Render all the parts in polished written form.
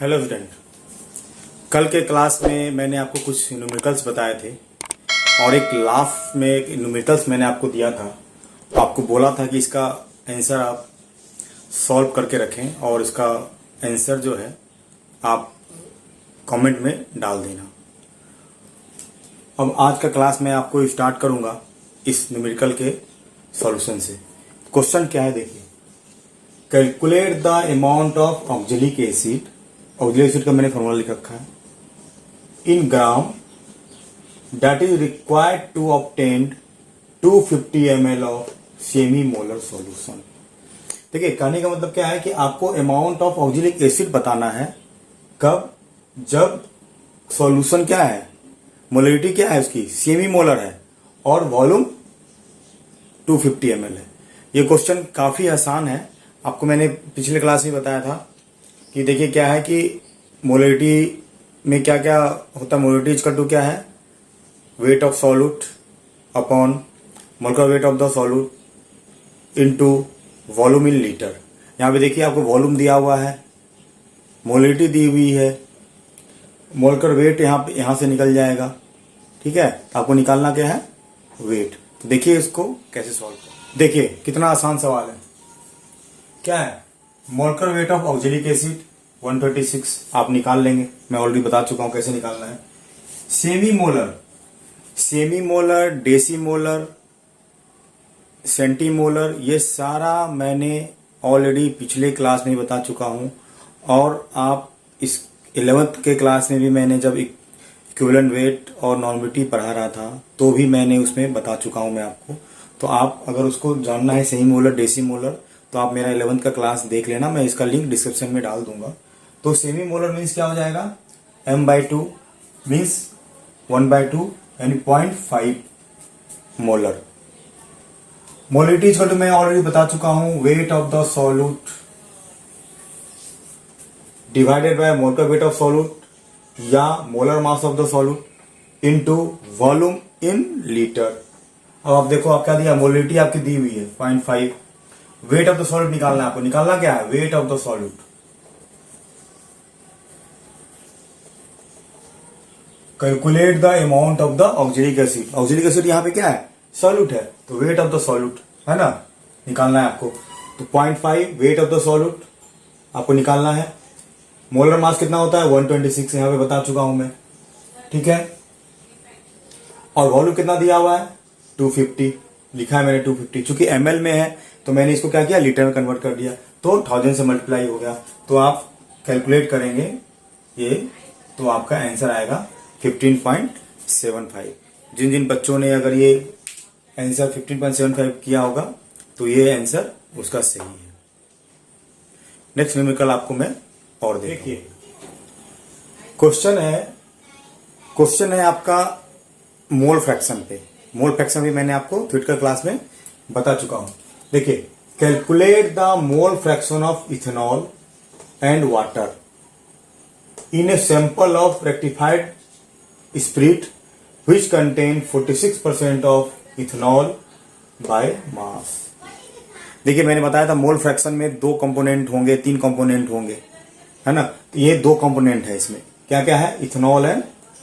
Hello student, कल के class में मैंने आपको कुछ न्यूमेरिकल्स बताए थे और एक लास्ट में एक न्यूमेरिकल्स मैंने आपको दिया था। आपको बोला था कि इसका आंसर आप सॉल्व करके रखें और इसका आंसर जो है आप कमेंट में डाल देना। अब आज का क्लास मैं आपको स्टार्ट करूंगा इस न्यूमेरिकल के सॉल्यूशन से। क्वेश्चन क्या है देखिए, calculate the amount of oxalic acid. Oxalic acid का मैंने फॉर्मूला लिख रखा है in gram that is required to obtain 250 ml of semi molar solution. देखिए, कहने का मतलब क्या है कि आपको अमाउंट ऑफ ऑक्जेलिक एसिड बताना है। कब? जब सॉल्यूशन क्या है, मोलरिटी क्या है उसकी, सेमी मोलर है और वॉल्यूम 250 ml है। ये क्वेश्चन काफी आसान है। आपको मैंने पिछले क्लास में बताया था कि देखिए क्या है कि मोलरिटी में क्या क्या होता है। मोलरिटी इक्वल टू क्या है, wait of solute upon molecular weight of the solute into volume in litre. यहाँ पे देखिए आपको वॉल्यूम दिया हुआ है, मोलरिटी दी हुई है, मोलकुलर वेट यहाँ से निकल जाएगा। ठीक है, आपको निकालना क्या है, वेट। तो देखिए इसको कैसे सॉल्व करें। देखिए कितना आसान सवाल है। क्या है, molecular weight of oxalic acid 126 आप निकाल लेंगे। मैं ऑलरेडी बता चुका हूं कैसे निकालना है। सेमी मोलर, डेसीमोलर, सेंटीमोलर, ये सारा मैंने ऑलरेडी पिछले क्लास में बता चुका हूं और आप इस 11th के क्लास में भी मैंने जब इक्विवेलेंट वेट और नॉर्मेटिव पढ़ा रहा था तो भी मैंने उसमें बता चुका हूं मैं आपको। तो आप अगर उसको जानना है सेमी मोलर, डेसीमोलर, तो आप मेरा 11th का क्लास देख लेना। मैं इसका लिंक डिस्क्रिप्शन में डाल दूंगा। तो सेमी मोलर मीन्स क्या हो जाएगा, m/2 मीन्स 1/2 यानी 0.5 मोलर। मोलरिटी इक्वल टू मैं ऑलरेडी बता चुका हूं, weight of the solute divided by molecular weight of solute या molar mass of the solute into volume in litre. अब आप देखो आप क्या दिया, मोलरिटी आपकी दी हुई है 0.5, वेट ऑफ द सॉल्यूट निकालना है आपको। निकालना क्या है, wait of the solute. Calculate the amount of the oxalic acid. Oxalic acid यहाँ पे क्या है, सॉल्यूट है, तो वेट ऑफ द सॉल्यूट है ना, निकालना है आपको। तो 0.5 वेट ऑफ द सॉल्यूट आपको निकालना है। मोलर मास कितना होता है, 126 यहाँ पे बता चुका हूं मैं। ठीक है, और वॉल्यूम कितना दिया हुआ है, 250 लिखा है मैंने 250। चूंकि ml में है तो मैंने इसको क्या किया, लीटर में कन्वर्ट कर दिया, तो 1000 से मल्टीप्लाई हो गया। तो आप कैलकुलेट करेंगे ये, तो आपका आंसर आएगा 15.75। जिन जिन बच्चों ने अगर ये आंसर 15.75 किया होगा तो ये आंसर उसका सही है। नेक्स्ट न्यूमेरिकल आपको मैं और देखिए, क्वेश्चन है आपका मोल फ्रैक्शन पे। मोल फ्रैक्शन भी मैंने आपको थ्योरेटिकल क्लास में बता चुका हूं। देखिए, calculate the mole fraction of ethanol and water in a sample of rectified spirit which contain 46% of ethanol by mass. देखिए मैंने बताया था मोल फ्रैक्शन में 2 कंपोनेंट होंगे, 3 कंपोनेंट होंगे, है ना। ये 2 कंपोनेंट है इसमें, क्या क्या है, इथेनॉल एंड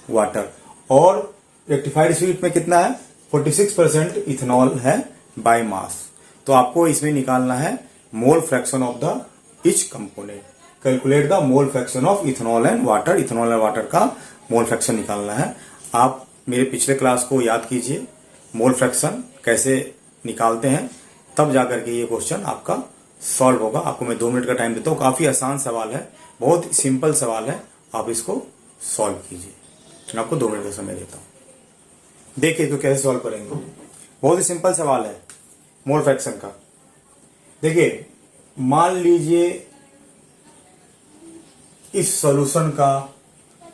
वाटर। और रेक्टिफाइड स्पिरिट में कितना है, 46% इथेनॉल है बाय मास। तो आपको इसमें निकालना है मोल fraction of the each component. Calculate the mole fraction of ethanol and water. Ethanol and water का मोल फ्रैक्शन निकालना है। आप मेरे पिछले क्लास को याद कीजिए, मोल फ्रैक्शन कैसे निकालते हैं, तब जाकर के ये क्वेश्चन आपका सॉल्व होगा। आपको मैं 2 मिनट का टाइम देता हूँ। काफी आसान सवाल है, बहुत सिंपल सवाल है, आप इसको सॉल्व कीजिए। मैं आपको 2 मिनट का समय देता हूँ। देखिए तो कैसे सॉल्व करेंगे, बहुत ही सिंपल सवाल है मोल फ्रैक्शन का। देखिए मान लीजिए इस सॉल्यूशन का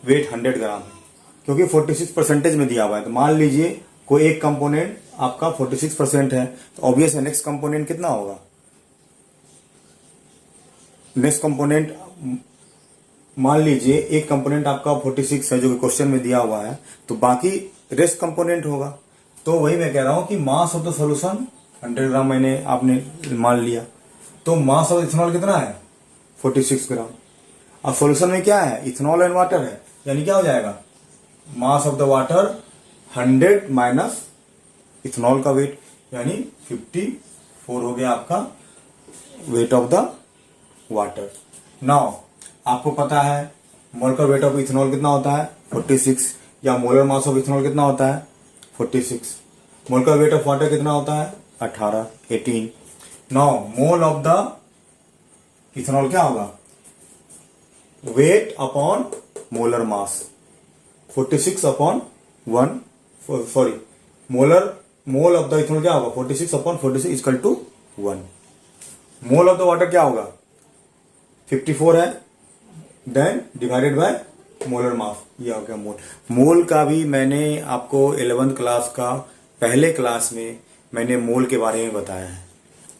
वेट 100 ग्राम है, क्योंकि 46% में दिया हुआ है। तो मान लीजिए कोई एक कंपोनेंट आपका 46% है, तो ऑब्वियस है नेक्स्ट कंपोनेंट कितना होगा। नेक्स्ट कंपोनेंट मान लीजिए एक कंपोनेंट आपका 46 है जो कि क्वेश्चन में दिया हुआ है, तो बाकी रेस्ट कंपोनेंट होगा। तो वही मैं कह रहा हूं कि मास ऑफ द सॉल्यूशन 100 ग्राम मैंने आपने मान लिया, तो मास ऑफ इथेनॉल कितना है, 46 ग्राम। अब सॉल्यूशन में क्या है, इथेनॉल एंड वाटर है, यानी क्या हो जाएगा, मास of the water 100 minus ethanol का वेट, यानी 54 हो गया आपका wait of the water. Now आपको पता है मोलर वेट ऑफ इथेनॉल कितना होता है 46, या मोलर मास ऑफ इथेनॉल कितना होता है 46, मोलर वेट ऑफ वाटर कितना होता है 18। Now mole of the ethanol क्या होगा, weight upon molar mass 46 upon 1, sorry mole of the ethanol क्या होगा 46 upon 46 equal to 1। Mole of the water क्या होगा 54 है, then divided by molar mass, ये हो गया मोल। मोल का भी मैंने आपको 11th क्लास का पहले क्लास में मैंने मोल के बारे में बताया है,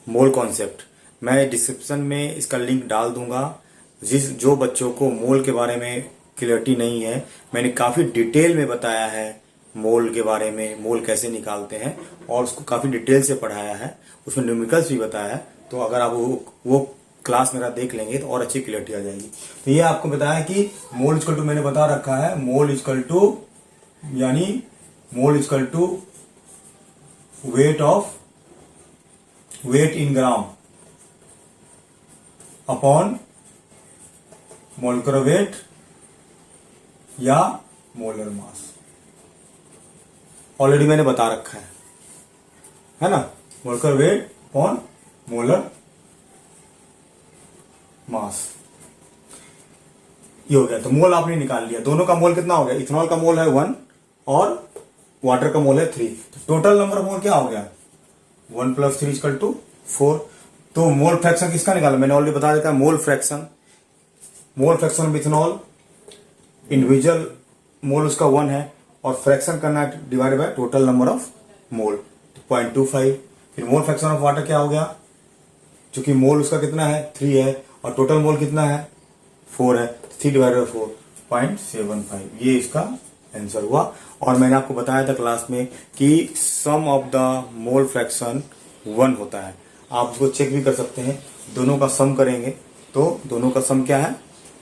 मोल कॉन्सेप्ट। मैं डिस्क्रिप्शन में इसका लिंक डाल दूंगा। जो बच्चों को मोल के बारे में क्लियरिटी नहीं है, मैंने काफी डिटेल में बताया है मोल के बारे में, मोल कैसे निकालते हैं, और उसको काफी डिटेल से पढ़ाया है, उसमें न्यूमेरिकल्स भी बताया है। तो अगर आप वो क्लास मेरा देख लेंगे तो और अच्छी क्लियरिटी आ जाएगी। तो ये आपको बताया कि मोल इक्वल टू मैंने बता रखा है, मोल इक्वल टू यानी mole equal to weight in gram upon molecular weight या मोलर मास, ऑलरेडी मैंने बता रखा है ना, molecular weight upon molar mass, ये हो गया। तो मोल आपने निकाल लिया, दोनों का मोल कितना हो गया, इथेनॉल का मोल है 1 और वाटर का मोल है 3, तो टोटल नंबर ऑफ मोल क्या हो गया 1 + 3 = 4। तो मोल फ्रैक्शन किसका निकाला, मैंने ऑलरेडी बता दिया, mole fraction of ethanol, individual mole उसका 1 है, और फ्रैक्शन करना है divide by total number of mole 0.25। फिर मोल फ्रैक्शन ऑफ वाटर क्या हो गया, चूंकि मोल उसका कितना है 3 है और टोटल मोल कितना है 4 है, 3 / 4 0.75, ये इसका आंसर हुआ। और मैंने आपको बताया था क्लास में कि सम ऑफ द मोल फ्रैक्शन 1 होता है, आप उसको चेक भी कर सकते हैं, दोनों का सम करेंगे तो दोनों का सम क्या है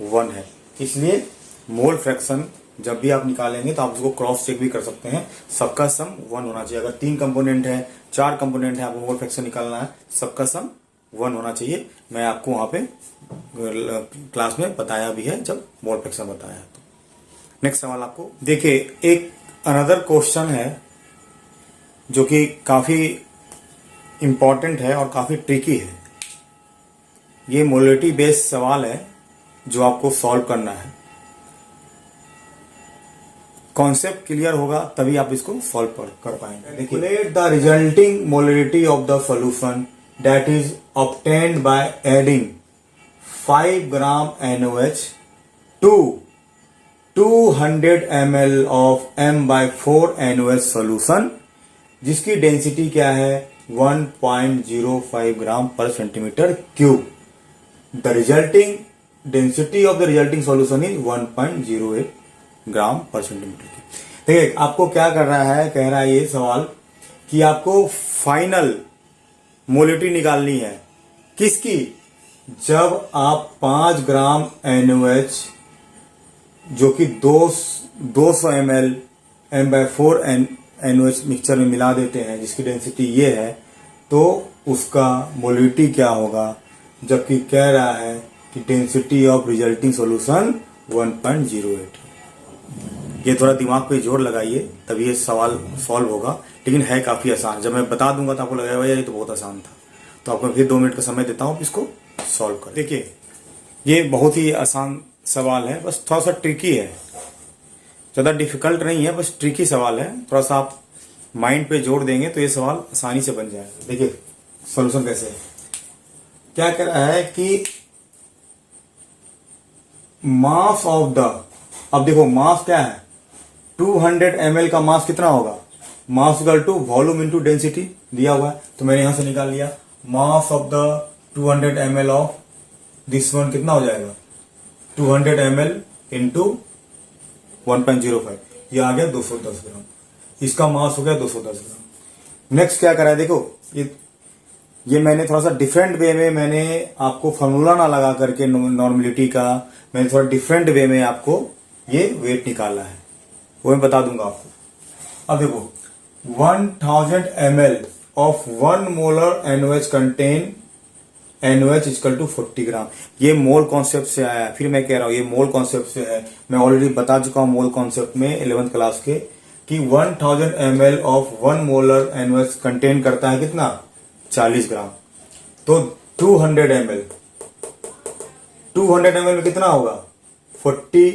1 है, इसलिए मोल फ्रैक्शन जब भी आप निकालेंगे तो आप उसको क्रॉस चेक भी कर सकते हैं, सबका सम 1 होना चाहिए। अगर 3 कंपोनेंट है 4 कंपोनेंट है, आपको मोल फ्रैक्शन निकालना है, सबका सम 1 होना चाहिए। मैं आपको वहां पे क्लास में बताया भी है जब मोल फ्रैक्शन बताया। तो नेक्स्ट सवाल आपको देखिए, एक अनदर क्वेश्चन है जो कि काफी इंपॉर्टेंट है और काफी ट्रिकी है। ये मोलरिटी बेस्ड सवाल है जो आपको सॉल्व करना है, कॉन्सेप्ट क्लियर होगा तभी आप इसको सॉल्व कर पाएंगे। देखिए, calculate the resulting molarity of the solution that is obtained by adding 5 gram NaOH to 200 ml of M/4 NaOH solution, जिसकी डेंसिटी क्या है 1.05 ग्राम पर centimetre cube. The resulting density of the resulting solution is 1.08 ग्राम पर centimetre cube. देखिए, आपको क्या कर रहा है, कह रहा है ये सवाल कि आपको फाइनल मोलिटी निकालनी है किसकी, जब आप 5 ग्राम NaOH जो कि 200 ml M/4 NaOH मिक्सचर में मिला देते हैं, जिसकी डेंसिटी ये है, तो उसका मोलिटी क्या होगा, जबकि कह रहा है कि डेंसिटी ऑफ रिजल्टिंग सॉल्यूशन 1.08। ये थोड़ा दिमाग पे जोर लगाइए तभी ये सवाल सॉल्व होगा, लेकिन है काफी आसान। जब मैं बता दूंगा तो आपको लगेगा भैया ये तो बहुत आसान था। तो आपको फिर 2 मिनट का समय देता हूं इसको सॉल्व कर। देखिए, ये बहुत ही आसान सवाल है, बस थोड़ा सा ट्रिकी है, ज्यादा डिफिकल्ट नहीं है, बस ट्रिकी सवाल है। थोड़ा सा आप माइंड पे जोर देंगे तो ये सवाल आसानी से बन जाएगा। देखिए सोल्यूशन कैसे है, क्या कर रहा है कि मास ऑफ द, अब देखो मास क्या है 200 ml का मास कितना होगा, mass equal to volume into density दिया हुआ है, तो मैंने यहां से निकाल लिया mass of the 200 ml of this one कितना हो जाएगा 200 ml इंटू 1.05, ये आ गया 210 ग्राम, इसका मास हो गया 210 ग्राम। नेक्स्ट क्या करा है, देखो ये ये मैंने थोड़ा सा डिफरेंट वे में, मैंने आपको फॉर्मूला ना लगा करके नॉर्मेलिटी का, मैंने थोड़ा डिफरेंट वे में आपको ये वेट निकाला है, वो मैं बता दूंगा आपको। अब देखो 1000 ml of 1 molar NaOH contain NaOH equal to 40 gram. ये मोल कॉन्सेप्ट से आया है, फिर मैं कह रहा हूं ये मोल कॉन्सेप्ट से है। मैं ऑलरेडी बता चुका हूं मोल कॉन्सेप्ट में 11th क्लास के कि 1000 ml of 1 molar NaOH contain करता है कितना, 40 ग्राम। तो 200 ml, 200 ml में कितना होगा, 40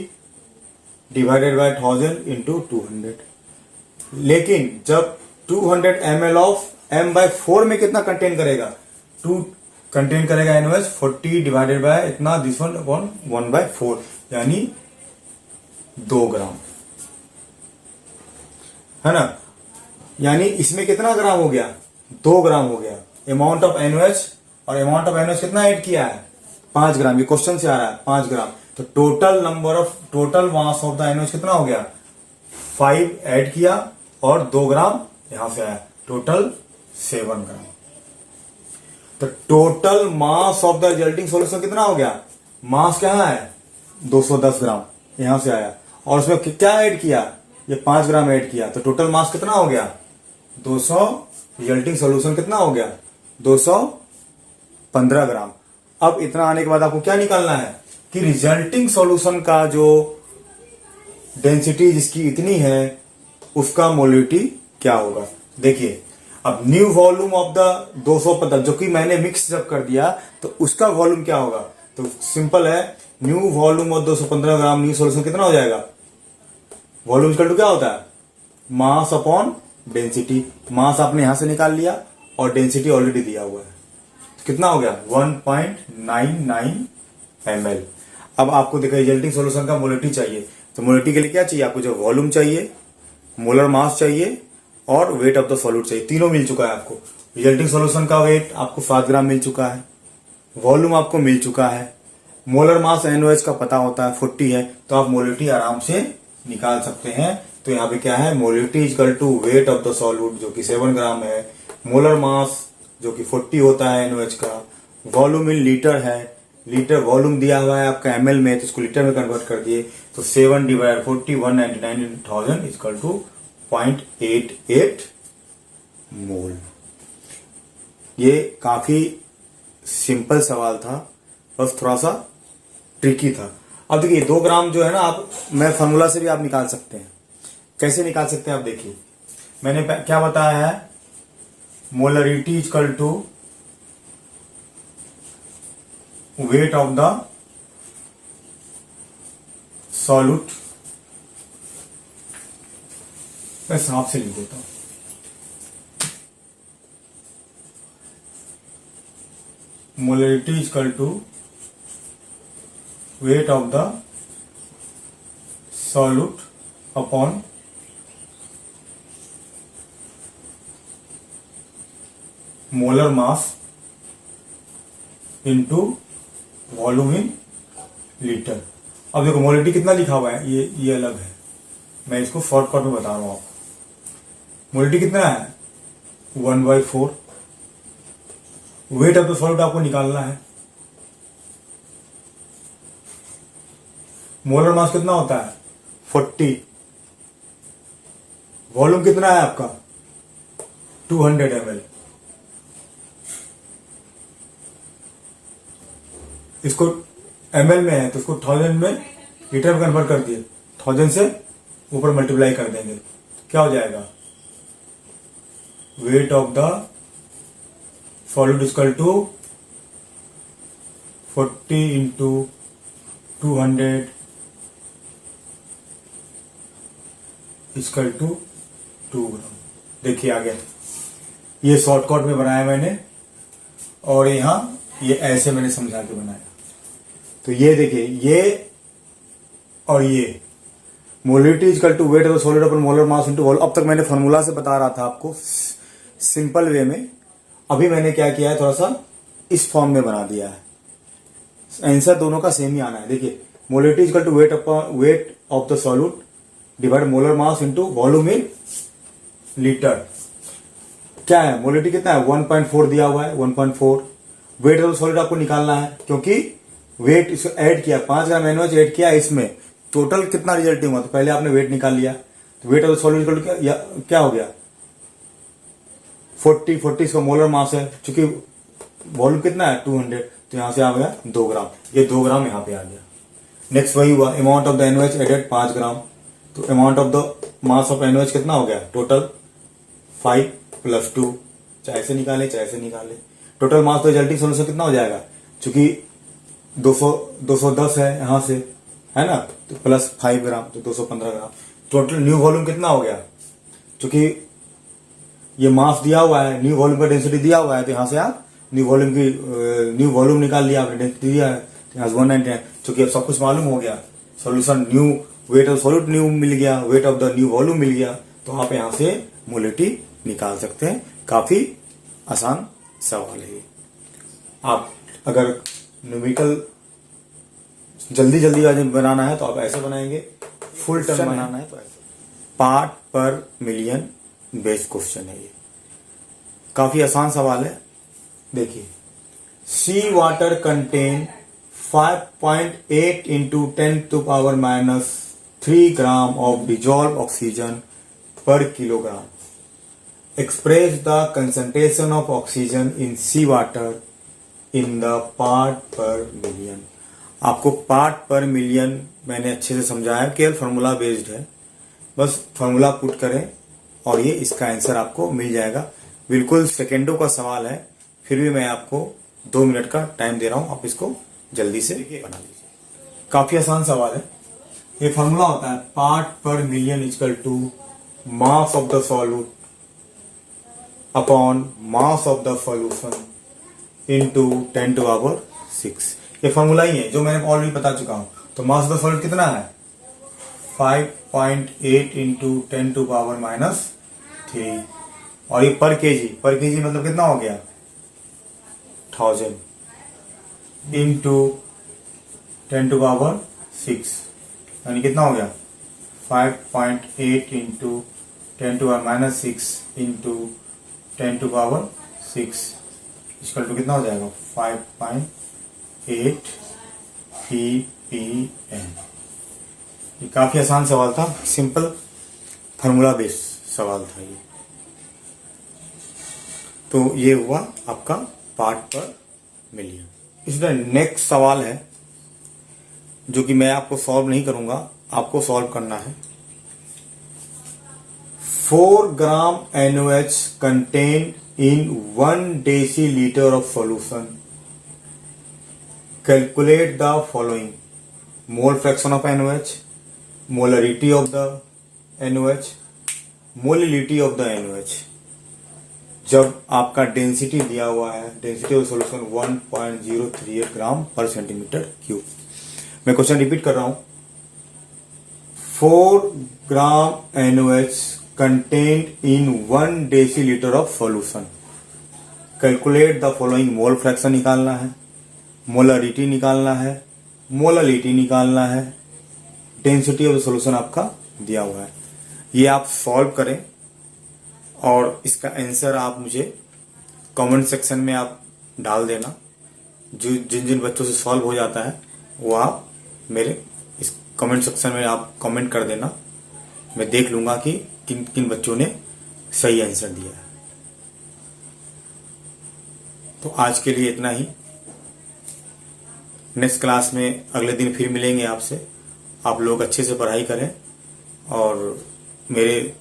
डिवाइडेड बाय 1000 इंटू 200। लेकिन जब 200 ml ऑफ m/4 में कितना कंटेन करेगा, 2 कंटेन करेगा NaOH 40 डिवाइडेड बाय इतना, दिस वन अपॉन 1/4 यानी 2 ग्राम, है ना। यानी इसमें कितना ग्राम हो गया, 2 ग्राम हो गया। अमाउंट ऑफ NaOH, और अमाउंट ऑफ NaOH कितना ऐड किया है, 5 ग्राम। ये क्वेश्चन से आ रहा है 5 ग्राम। तो total mass of the NaOH कितना हो गया, 5 ऐड किया और 2 ग्राम यहां से आया, टोटल 7 ग्राम। तो total mass of the resulting solution कितना हो गया, मास क्या है 210 ग्राम, यहां से आया। और उसमें क्या ऐड किया, ये 5 ग्राम ऐड किया, तो टोटल मास कितना हो गया 200। रिजल्टिंग सॉल्यूशन कितना हो गया 215 ग्राम। अब इतना आने के बाद आपको क्या निकालना है कि रिजल्टिंग सॉल्यूशन का जो डेंसिटी जिसकी इतनी है उसका मोलिटी क्या होगा। देखिए अब न्यू वॉल्यूम ऑफ द 215 जो कि मैंने मिक्स जब कर दिया तो उसका वॉल्यूम क्या होगा, तो सिंपल है, new volume of 215 gram new solution कितना हो जाएगा, वॉल्यूम इक्वल टू क्या होता है, मास अपॉन डेंसिटी। मास आपने यहां से निकाल लिया और डेंसिटी ऑलरेडी दिया हुआ है, तो कितना हो गया 1.99 ml। अब आपको देखा रिजल्टिंग सॉल्यूशन का मोलिटी चाहिए, तो मोलिटी के लिए क्या चाहिए आपको, जो वॉल्यूम चाहिए, मोलर मास चाहिए और वेट ऑफ द सॉल्यूट चाहिए। तीनों मिल चुका है आपको। रिजल्टिंग सॉल्यूशन का वेट आपको 7 ग्राम मिल चुका है, वॉल्यूम आपको मिल चुका है, मोलर मास NaOH का पता होता है 40 है, तो आप मोलिटी आराम से निकाल सकते हैं। तो यहाँ पे क्या है, molality equal to weight of the solute जो कि 7 ग्राम है, मोलर मास जो कि 40 होता है NaOH का, वॉल्यूम इन लीटर है, लीटर वॉल्यूम दिया हुआ है आपका ml में, तो इसको लीटर में कन्वर्ट कर दिए, तो 7 डिवाइड 40 199,000 इक्वल टू 0.88 मोल। ये काफी सिंपल सवाल था, बस थोड़ा सा ट्रिकी था। अब देखिए 2 ग्राम जो है ना, आप मैं फॉर्मूला से भी आप निकाल सकते हैं। कैसे निकाल सकते हैं आप देखिए, मैंने क्या बताया है, molarity equal to weight of the solute. मैं सांप से लिख देता हूं, molarity equal to weight of the solute upon molar mass into volume in litre. अब देखो मोलरिटी कितना लिखा हुआ है, ये अलग है, मैं इसको शॉर्टकट में बता रहा हूं आपको। मोलरिटी कितना है 1/4, वेट ऑफ द सॉल्यूट आपको निकालना है, मोलर मास कितना होता है 40, वॉल्यूम कितना है आपका 200 ml। इसको ml में है तो इसको 1000 में लीटर में कन्वर्ट कर दिए, 1000 से ऊपर मल्टीप्लाई कर देंगे, क्या हो जाएगा, weight of the solute equal to 40 into 200 equal to 2 gram. देखिए आ गया, ये शॉर्टकट में बनाया मैंने, और यहां ये ऐसे मैंने समझा के बनाया। तो ये देखिए, ये और ये molarity equal to weight of the solid upon molar mass into volume. अब तक मैंने फॉर्मूला से बता रहा था आपको सिंपल वे में, अभी मैंने क्या किया है, थोड़ा सा इस फॉर्म में बना दिया है। आंसर दोनों का सेम ही आना है। देखिए molarity equal to weight of the solute divide molar mass into volume in litre. क्या है, मोलिटी कितना है 1.4 दिया हुआ है 1.4। वेट ऑफ सॉलिड आपको निकालना है, क्योंकि वेट इसको ऐड किया 5 ग्राम NaOH ऐड किया, इसमें टोटल कितना रिजल्ट हुआ, तो पहले आपने वेट निकाल लिया। तो वेट ऑफ सॉलिड क्या हो गया 40 इसका मोलर मास है, चूंकि वॉल्यूम कितना है 200, तो यहां से आ गया 2 ग्राम, ये 2 ग्राम यहां पे आ गया। नेक्स्ट वही हुआ, amount of the NaOH added 5 gram, तो amount of the mass of NaOH कितना हो गया टोटल 5 + 2, चाहे से निकाले चाहे से निकाले। टोटल मास तो रिजल्टिंग सोल्यूशन कितना हो जाएगा, चूंकि 210 है यहां से, है ना, तो प्लस 5 ग्राम तो 215 ग्राम। टोटल न्यू वॉल्यूम कितना हो गया, चूंकि ये मास दिया हुआ है, न्यू वॉल्यूम का डेंसिटी दिया हुआ है, तो यहां से आप न्यू वॉल्यूम निकाल लिया आपने, डेंसिटी दिया है तो यहाँ 199। चूंकि अब सब कुछ मालूम हो गया, solution new, weight of solute new मिल गया, weight of the new volume मिल गया, तो आप यहां से मोलिटी निकाल सकते हैं। काफी आसान सवाल है ये। आप अगर न्यूमेरिकल जल्दी आज बनाना है तो आप ऐसे बनाएंगे, फुल टर्म बनाना है तो ऐसे। Part per million based question है ये, काफी आसान सवाल है। देखिए, sea water contain 5.8 into 10⁻³ gram of dissolve oxygen per kilogram. Express the concentration of oxygen in sea water in the part per million. आपको पार्ट पर मिलियन मैंने अच्छे से समझाया, केवल फॉर्मूला बेस्ड है, बस फॉर्मूला पुट करें और ये इसका आंसर आपको मिल जाएगा। बिल्कुल सेकेंडों का सवाल है, फिर भी मैं आपको 2 मिनट का टाइम दे रहा हूं, आप इसको जल्दी से बना लीजिए। काफी आसान सवाल है। ये फॉर्मूला होता है part per million equal to mass of the solute upon mass of the solution into 10⁻⁶। ये फॉर्मूला ही है जो मैंने ऑलरेडी बता चुका हूं। तो मास ऑफ द सॉल्यूट कितना है 5.8 into 10⁻³ और ये पर केजी मतलब कितना हो गया 1000 इंटू 10⁻⁶, यानी कितना हो गया 5.8 into 10⁻⁶ इंटू 10⁻⁶ इक्वल टू कितना हो जाएगा 5.8 ppm। ये काफी आसान सवाल था, सिंपल फार्मूला बेस्ड सवाल था ये। तो ये हुआ आपका पार्ट पर मिलियन। इसमें नेक्स्ट सवाल है जो कि मैं आपको सॉल्व नहीं करूंगा, आपको सॉल्व करना है। 4 ग्राम NaOH contain in 1 decilitre of solution. Calculate the following: mole fraction of NaOH, molarity of the NaOH, molality of the NaOH। जब आपका डेंसिटी दिया हुआ है, डेंसिटी ऑफ सॉल्यूशन 1.038 ग्राम पर सेंटीमीटर क्यूब। मैं क्वेश्चन रिपीट कर रहा हूं। 4 ग्राम NaOH contained in 1 decilitre of solution. Calculate the following: mole fraction निकालना है, मोलरिटी निकालना है, मोललिटी निकालना है, डेंसिटी ऑफ सॉल्यूशन आपका दिया हुआ है। ये आप सॉल्व करें और इसका आंसर आप मुझे कमेंट सेक्शन में आप डाल देना। जो जिन बच्चों से सॉल्व हो जाता है वो आप मेरे इस कमेंट सेक्शन में आप कमेंट कर देना। मैं देख लूंगा कि किन किन बच्चों ने सही आंसर दिया है। तो आज के लिए इतना ही। नेक्स्ट क्लास में अगले दिन फिर मिलेंगे आपसे। आप लोग अच्छे से पढ़ाई करें और मेरे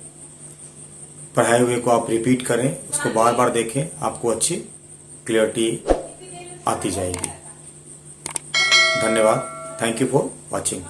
पढ़ाए हुए को आप रिपीट करें, उसको बार बार देखें, आपको अच्छी क्लियरिटी आती जाएगी। धन्यवाद। Thank you for watching.